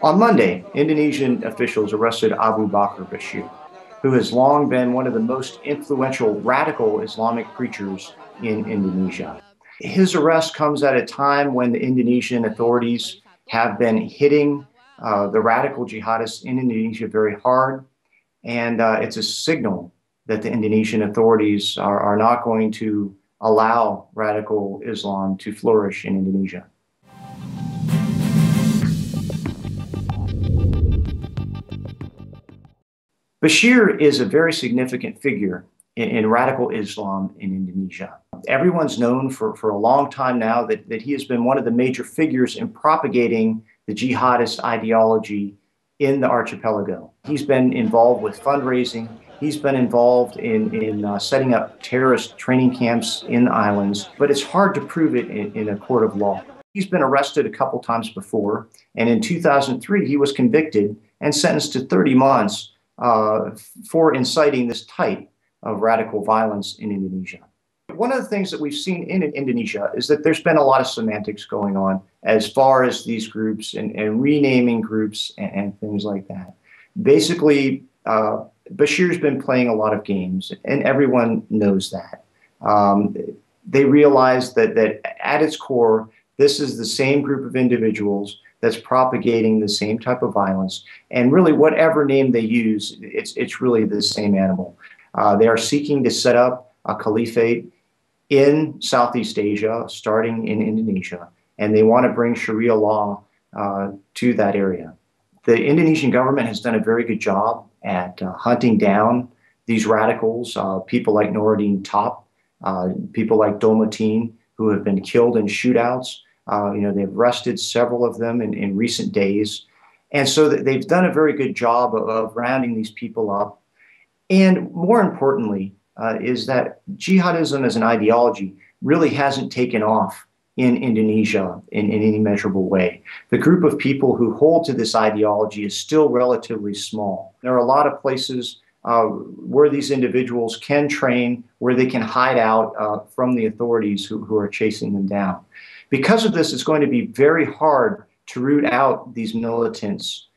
On Monday, Indonesian officials arrested Abu Bakar Bashir, who has long been one of the most influential radical Islamic preachers in Indonesia. His arrest comes at a time when the Indonesian authorities have been hitting the radical jihadists in Indonesia very hard, and it's a signal that the Indonesian authorities are not going to allow radical Islam to flourish in Indonesia. Bashir is a very significant figure in radical Islam in Indonesia. Everyone's known for a long time now that he has been one of the major figures in propagating the jihadist ideology in the archipelago. He's been involved with fundraising. He's been involved in setting up terrorist training camps in the islands, but it's hard to prove it in a court of law. He's been arrested a couple times before, and in 2003, he was convicted and sentenced to 30 months for inciting this type of radical violence in Indonesia. One of the things that we've seen in Indonesia is that there's been a lot of semantics going on as far as these groups and renaming groups and things like that. Basically, Bashir's been playing a lot of games, and everyone knows that. They realize that at its core, this is the same group of individuals that's propagating the same type of violence. And really, whatever name they use, it's really the same animal. They are seeking to set up a caliphate in Southeast Asia, starting in Indonesia, and they want to bring Sharia law to that area. The Indonesian government has done a very good job at hunting down these radicals, people like Noordin Top, people like Dolmatin, who have been killed in shootouts. They've arrested several of them in recent days. And so they've done a very good job of rounding these people up. And more importantly, is that jihadism as an ideology really hasn't taken off in Indonesia in any measurable way. The group of people who hold to this ideology is still relatively small. There are a lot of places where these individuals can train, where they can hide out from the authorities who are chasing them down. Because of this, it's going to be very hard to root out these militants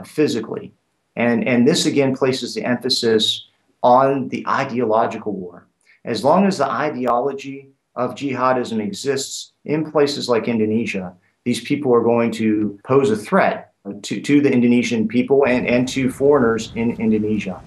physically. And this, again, places the emphasis on the ideological war. As long as the ideology of jihadism exists in places like Indonesia, these people are going to pose a threat to the Indonesian people and to foreigners in Indonesia.